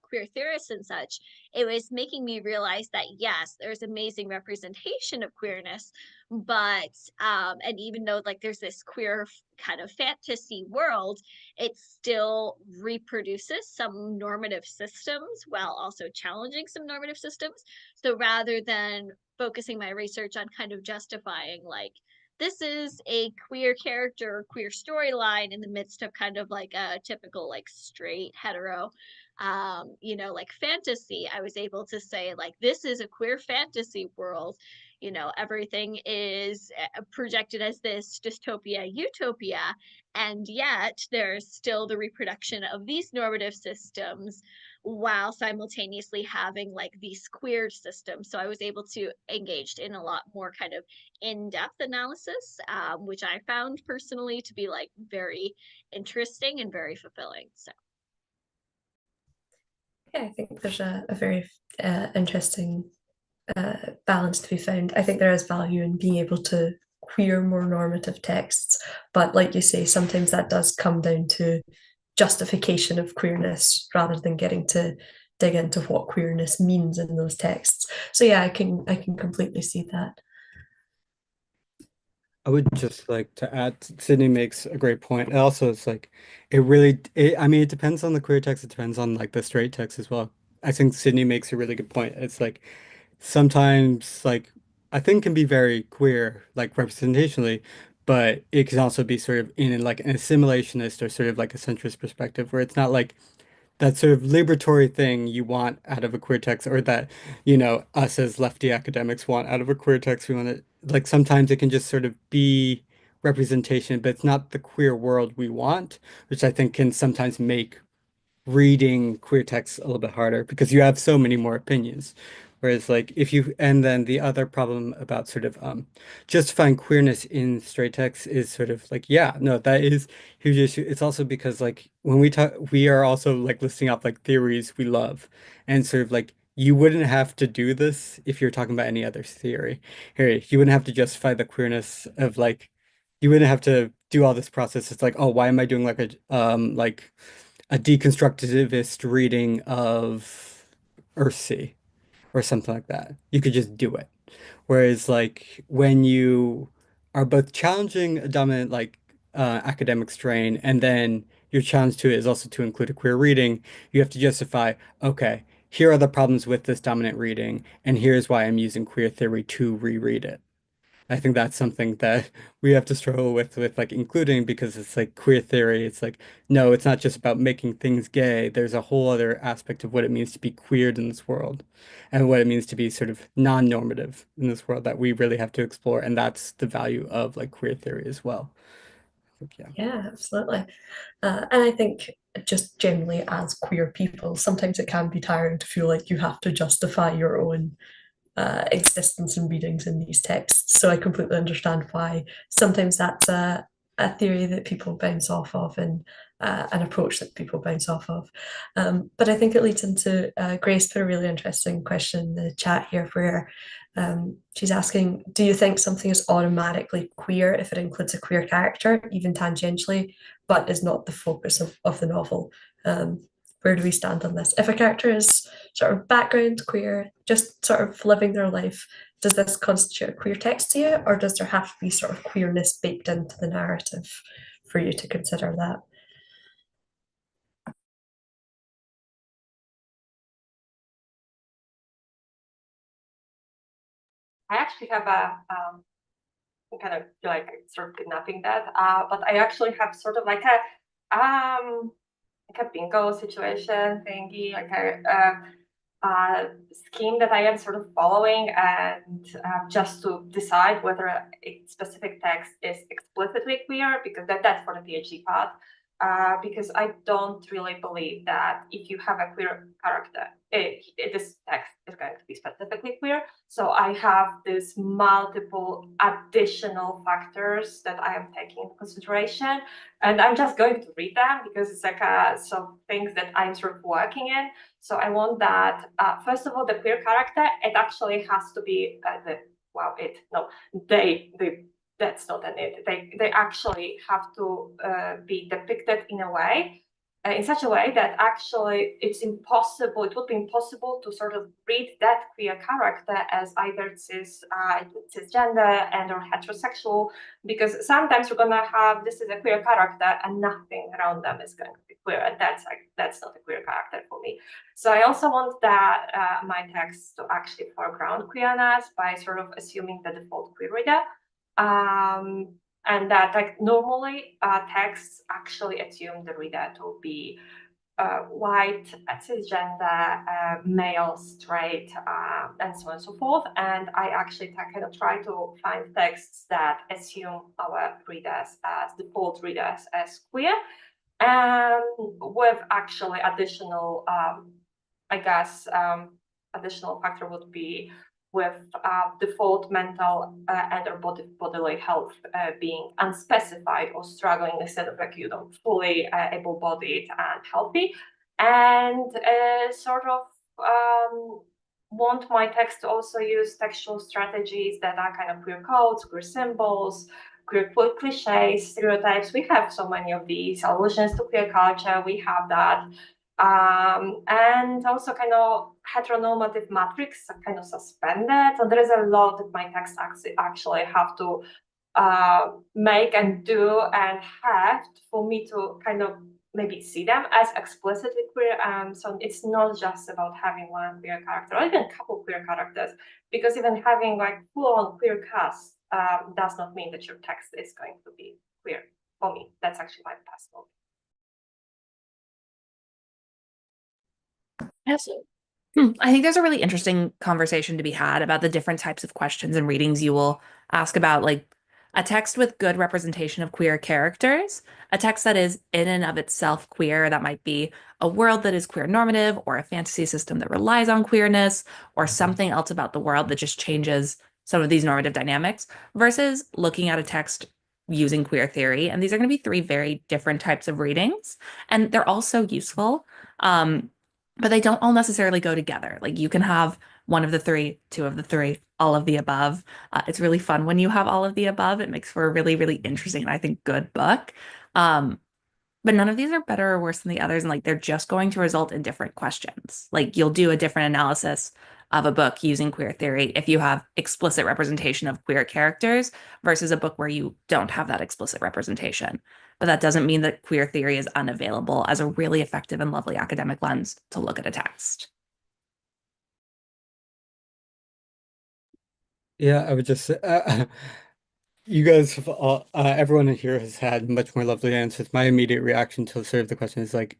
queer theorists and such, it was making me realize that yes, there's amazing representation of queerness, but and even though like there's this queer kind of fantasy world, it still reproduces some normative systems while also challenging some normative systems. So rather than focusing my research on kind of justifying like, this is a queer character, queer storyline in the midst of kind of like a typical like straight hetero you know, like fantasy, I was able to say like, this is a queer fantasy world. You know, everything is projected as this dystopia utopia, and yet there's still the reproduction of these normative systems while simultaneously having like these queer systems. So I was able to engage in a lot more kind of in-depth analysis, which I found personally to be like very interesting and very fulfilling. So Yeah, I think there's a very interesting balance to be found. I think there is value in being able to queer more normative texts, but like you say, sometimes that does come down to justification of queerness rather than getting to dig into what queerness means in those texts. So yeah, I can completely see that. I would just like to add, Sydney makes a great point. Also, it's like I mean, it depends on the queer text, it depends on like the straight text as well. I think Sydney makes a really good point. It's like sometimes like I think can be very queer, like representationally, but it can also be sort of in like an assimilationist or sort of like a centrist perspective where it's not like that sort of liberatory thing you want out of a queer text, or that, us as lefty academics want out of a queer text. We want to, like, sometimes it can just sort of be representation, but it's not the queer world we want, which I think can sometimes make reading queer texts a little bit harder because you have so many more opinions. Whereas like if you and then the other problem about sort of justifying queerness in straight text is sort of like, yeah, no, that is a huge issue. It's also because like when we talk, we are also like listing off like theories we love, and sort of like you wouldn't have to do this if you're talking about any other theory. Here, you wouldn't have to justify the queerness of like you wouldn't have to do all this process. It's like, oh, why am I doing like a deconstructivist reading of Earthsea or something like that? You could just do it. Whereas like when you are both challenging a dominant like academic strain and then your challenge to it is also to include a queer reading, you have to justify, okay, here are the problems with this dominant reading, and here's why I'm using queer theory to reread it. I think that's something that we have to struggle with like including because it's like queer theory. It's like, no, it's not just about making things gay. There's a whole other aspect of what it means to be queered in this world and what it means to be sort of non-normative in this world that we really have to explore. And that's the value of like queer theory as well. I think, yeah. Yeah, absolutely. And I think just generally as queer people, sometimes it can be tiring to feel like you have to justify your own existence and readings in these texts. So I completely understand why sometimes that's a theory that people bounce off of and an approach that people bounce off of. But I think it leads into Grace put a really interesting question in the chat here where she's asking, do you think something is automatically queer if it includes a queer character, even tangentially, but is not the focus of the novel? Where do we stand on this? If a character is sort of background queer, just sort of living their life, does this constitute a queer text to you, or does there have to be sort of queerness baked into the narrative for you to consider that? I actually have a kind of like sort of kidnapping that, but I actually have sort of like a bingo situation thingy, like a scheme that I am sort of following, and just to decide whether a specific text is explicitly queer, because that's for the PhD part. Because I don't really believe that if you have a queer character, this text is going to be specifically queer. So I have this multiple additional factors that I am taking into consideration, and I'm just going to read them because it's like some things that I'm sort of working in. So I want that, first of all, the queer character, it actually has to be that's not an it. They actually have to be depicted in a way, in such a way that actually it would be impossible to sort of read that queer character as either cisgender and or heterosexual, because sometimes we're gonna have this is a queer character and nothing around them is going to be queer, and that's not a queer character for me. So I also want that my text to actually foreground queerness by sort of assuming the default queer reader. And that like normally texts actually assume the reader to be white, cisgender, male, straight, and so on and so forth. And I actually kind of try to find texts that assume our readers as default readers as queer, and with actually additional, additional factor would be with default mental and or bodily health being unspecified or struggling instead of like, fully able-bodied and healthy. And sort of want my text to also use textual strategies that are kind of queer codes, queer symbols, queer cliches, stereotypes. We have so many of these allusions to queer culture. We have that. And also kind of heteronormative matrix kind of suspended. So there is a lot that my text actually have to make and do and have for me to kind of maybe see them as explicitly queer. So it's not just about having one queer character or even a couple queer characters, because even having like full-on queer cast does not mean that your text is going to be queer. For me, that's actually my personal. Yes. I think there's a really interesting conversation to be had about the different types of questions and readings you will ask about, like A text with good representation of queer characters, a text that is in and of itself queer, that might be a world that is queer normative, or a fantasy system that relies on queerness, or something else about the world that just changes some of these normative dynamics, versus looking at a text using queer theory. And these are going to be three very different types of readings, and they're all so useful. But they don't all necessarily go together. Like you can have one of the three, two of the three, all of the above. It's really fun when you have all of the above. It makes for a really, really interesting and I think good book. Um, but none of these are better or worse than the others. And like they're just going to result in different questions. Like you'll do a different analysis of a book using queer theory if you have explicit representation of queer characters versus a book where you don't have that explicit representation. But that doesn't mean that queer theory is unavailable as a really effective and lovely academic lens to look at a text. Yeah, I would just say, you guys have all, everyone in here has had much more lovely answers. My immediate reaction to sort of the question is like,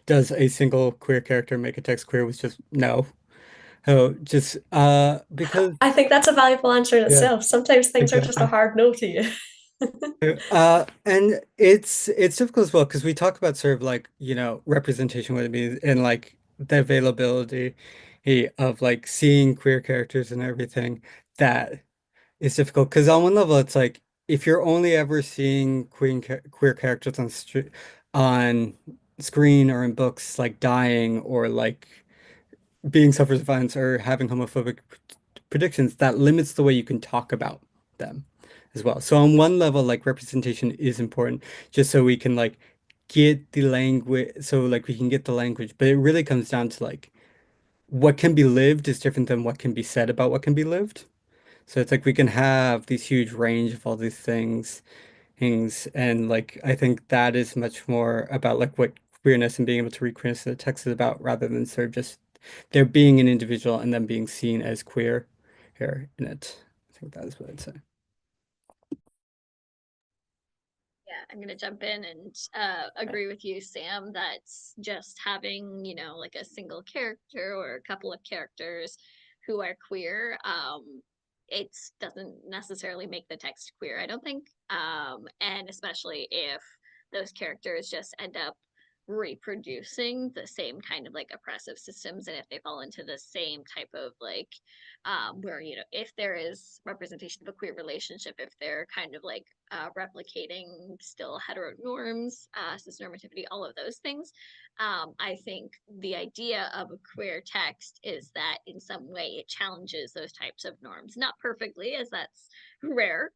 does a single queer character make a text queer? Was just no. Oh, just because I think that's a valuable answer in yeah, itself. Sometimes things are just a exactly. hard no to you. And it's difficult as well because we talk about sort of like, representation what it means and like the availability of like seeing queer characters and everything that is difficult because on one level it's like if you're only ever seeing queer characters on screen or in books like dying or like being sufferers of violence or having homophobic predictions, that limits the way you can talk about them as well. So on one level, like representation is important just so we can like get the language, so like we can get the language, but it really comes down to like what can be lived is different than what can be said about what can be lived. So it's like we can have these huge range of all these things, and like I think that is much more about like what queerness and being able to read queerness in the text is about rather than sort of just there being an individual and them being seen as queer here in it. I think that is what I'd say. Yeah, I'm gonna jump in and agree with you, Sam, that just having, like a single character or a couple of characters who are queer, it doesn't necessarily make the text queer, I don't think. And especially if those characters just end up reproducing the same kind of like oppressive systems, and if they fall into the same type of like where if there is representation of a queer relationship, if they're kind of like replicating still hetero norms, cisnormativity, all of those things. I think the idea of a queer text is that in some way it challenges those types of norms, not perfectly, as that's rare.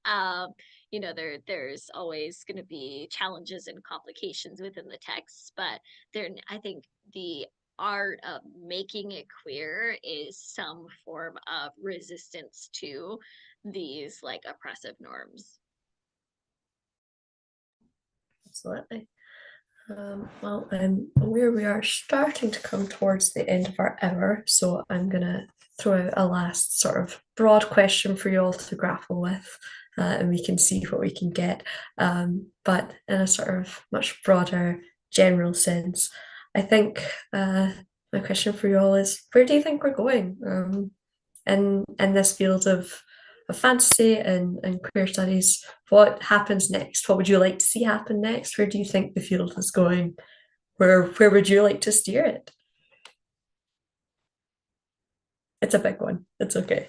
There's always going to be challenges and complications within the texts, but I think the art of making it queer is some form of resistance to these like oppressive norms. Absolutely. Well, I'm aware we are starting to come towards the end of our hour, so I'm gonna throw out a last sort of broad question for you all to grapple with, and we can see what we can get. But in a sort of much broader, general sense, I think my question for you all is, where do you think we're going in this field of fantasy and queer studies? What happens next? What would you like to see happen next? Where do you think the field is going? Where would you like to steer it? It's a big one. It's okay.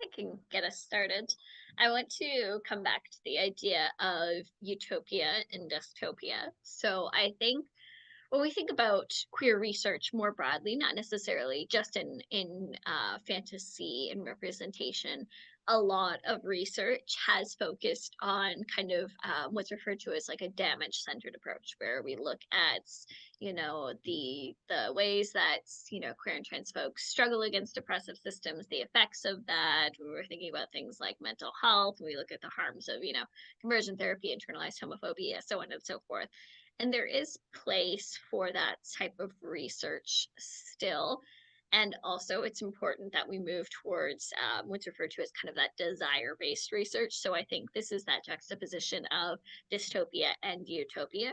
I can get us started. I want to come back to the idea of utopia and dystopia. So I think when we think about queer research more broadly, not necessarily just in fantasy and representation, a lot of research has focused on kind of what's referred to as like a damage-centered approach, where we look at the ways that queer and trans folks struggle against oppressive systems, the effects of that. We were thinking about things like mental health. We look at the harms of conversion therapy, internalized homophobia, so on and so forth. And there is place for that type of research still. And also, it's important that we move towards what's referred to as kind of that desire-based research. So I think this is that juxtaposition of dystopia and utopia.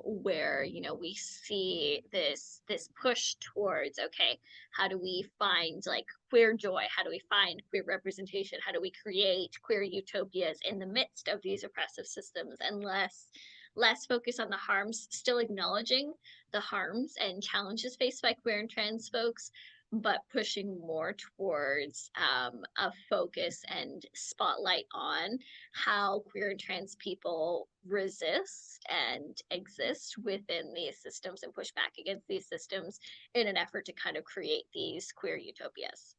where we see this push towards, okay, how do we find like queer joy, how do we find queer representation, how do we create queer utopias in the midst of these oppressive systems, and less focus on the harms, still acknowledging the harms and challenges faced by queer and trans folks, but pushing more towards a focus and spotlight on how queer and trans people resist and exist within these systems and push back against these systems in an effort to kind of create these queer utopias.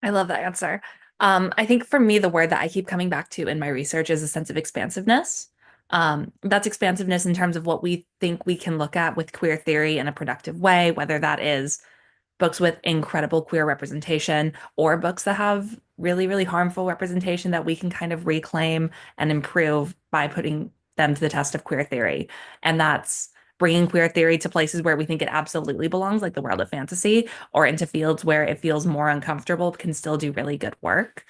I love that answer. I think for me, the word that I keep coming back to in my research is a sense of expansiveness. That's expansiveness in terms of what we think we can look at with queer theory in a productive way, whether that is books with incredible queer representation or books that have really, really harmful representation that we can kind of reclaim and improve by putting them to the test of queer theory. And that's bringing queer theory to places where we think it absolutely belongs, like the world of fantasy, or into fields where it feels more uncomfortable, but can still do really good work.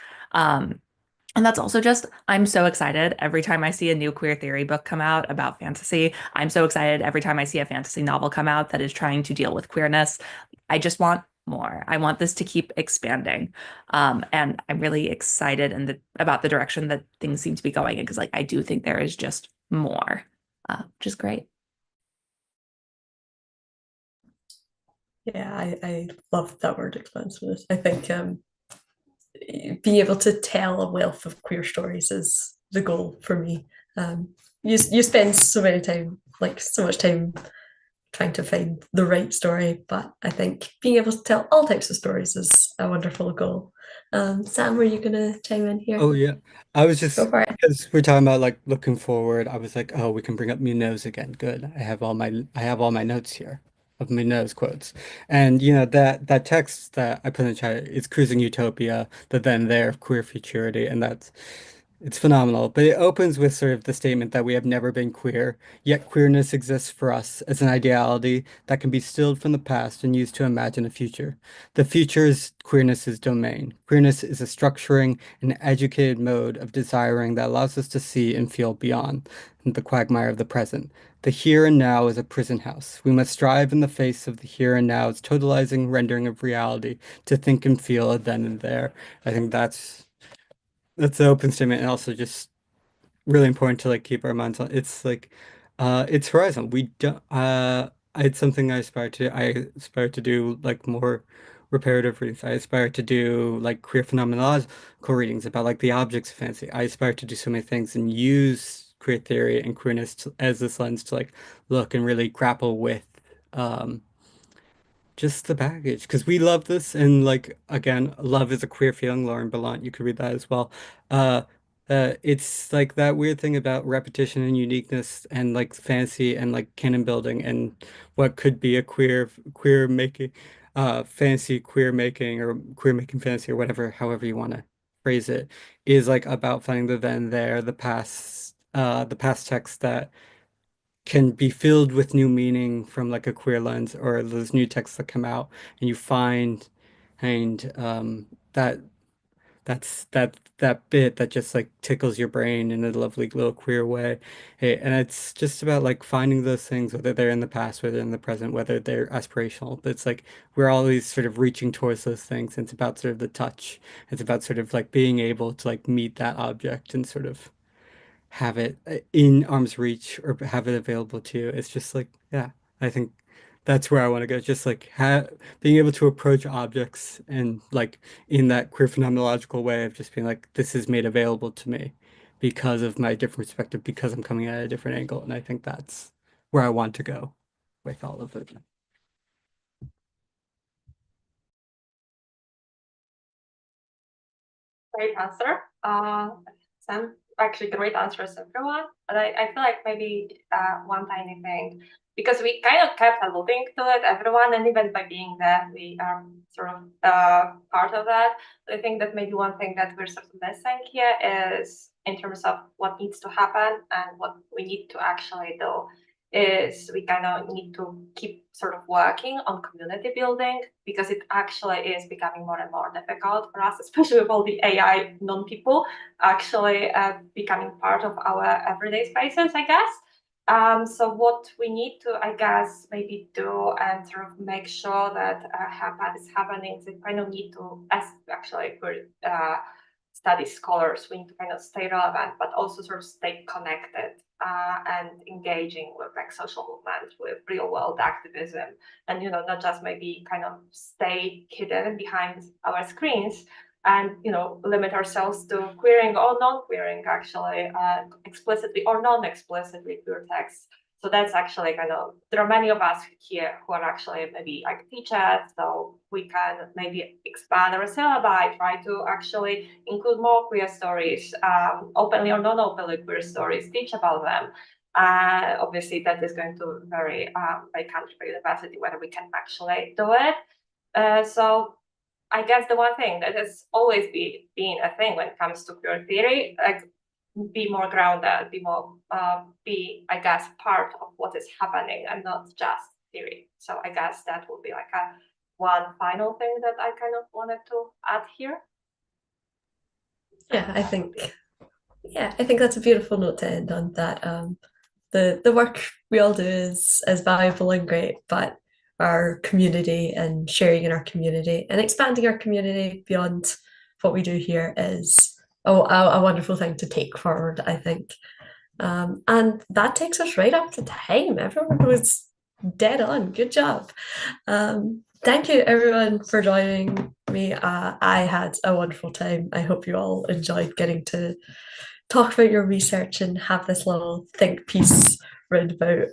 And that's also just, I'm so excited every time I see a new queer theory book come out about fantasy. I'm so excited every time I see a fantasy novel come out that is trying to deal with queerness. I just want more. I want this to keep expanding. And I'm really excited about the direction that things seem to be going in, because like I do think there is just more, which is great. Yeah, I love that word expansiveness. I think being able to tell a wealth of queer stories is the goal for me. You spend so much time trying to find the right story, but I think being able to tell all types of stories is a wonderful goal. Sam, were you gonna chime in here? Oh yeah, I was Go just for it. because we're talking about like looking forward. I was like, oh, we can bring up Munoz again. Good. I have all my notes here of Munoz quotes, and that text that I put in the chat is Cruising Utopia, the then there of queer futurity, and it's phenomenal, but it opens with sort of the statement that we have never been queer, yet queerness exists for us as an ideality that can be stilled from the past and used to imagine a future. The future is queerness's domain. Queerness is a structuring and educated mode of desiring that allows us to see and feel beyond the quagmire of the present. The here and now is a prison house. We must strive in the face of the here and now's totalizing rendering of reality to think and feel a then and there. I think that's the open statement, and also just really important to like keep our minds on. It's like it's horizon. We don't it's something I aspire to do like more reparative readings. I aspire to do like queer phenomenological readings about like the objects of fantasy. I aspire to do so many things and use queer theory and queerness as this lens to like look and really grapple with um just the baggage, because we love this, and like again, love is a queer feeling. Lauren Belant, you could read that as well. Uh, it's like that weird thing about repetition and uniqueness, and like fantasy and like canon building, and what could be a queer making, fantasy queer making or queer making fantasy or whatever, however you want to phrase it, is like about finding the then there, the past text that can be filled with new meaning from like a queer lens, or those new texts that come out and you find and that that bit that just like tickles your brain in a lovely little queer way. Hey, and it's just about like finding those things, whether they're in the past, whether in the present, whether they're aspirational. But it's like we're always sort of reaching towards those things. And it's about sort of the touch. It's about sort of like being able to like meet that object and sort of have it in arm's reach or have it available to you. It's just like, yeah, I think that's where I want to go. Just like being able to approach objects and like in that queer phenomenological way of just being like, this is made available to me because of my different perspective, because I'm coming at a different angle. And I think that's where I want to go with all of it. Great answer. Sam, actually great answers, everyone. And I feel like maybe one tiny thing, because we kind of kept alluding to it, everyone, and even by being there, we are sort of part of that. I think that maybe one thing that we're sort of missing here is in terms of what needs to happen and what we need to actually do is we kind of need to keep sort of working on community building, because it actually is becoming more and more difficult for us, especially with all the AI non-people actually becoming part of our everyday spaces, I guess. So what we need to, I guess, maybe do and sort of make sure that is happening is we kind of need to, as actually we're study scholars, we need to kind of stay relevant, but also sort of stay connected and engaging with like social movement, with real world activism, and not just maybe kind of stay hidden behind our screens and limit ourselves to queering or non-queering, actually explicitly or non-explicitly queer texts. So that's actually kind of, there are many of us here who are actually maybe like teachers, so we can maybe expand our syllabi, try to actually include more queer stories, openly or non-openly queer stories, teach about them. Obviously that is going to vary by country, by university, whether we can actually do it. So I guess the one thing that has always been a thing when it comes to queer theory, like be more grounded, be more, I guess, part of what is happening and not just theory. So I guess that would be like one final thing that I kind of wanted to add here. Yeah, I think that's a beautiful note to end on, that the work we all do is valuable and great, but our community and sharing in our community and expanding our community beyond what we do here is a wonderful thing to take forward, I think. And that takes us right up to time. Everyone was dead on. Good job. Thank you everyone for joining me. I had a wonderful time. I hope you all enjoyed getting to talk about your research and have this little think piece read about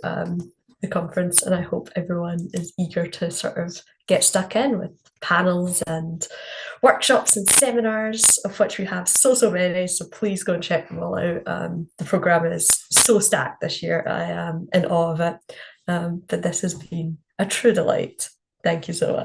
the conference. And I hope everyone is eager to sort of get stuck in with panels and workshops and seminars, of which we have so many. So please go and check them all out. The program is so stacked this year. I am in awe of it. But this has been a true delight. Thank you so much.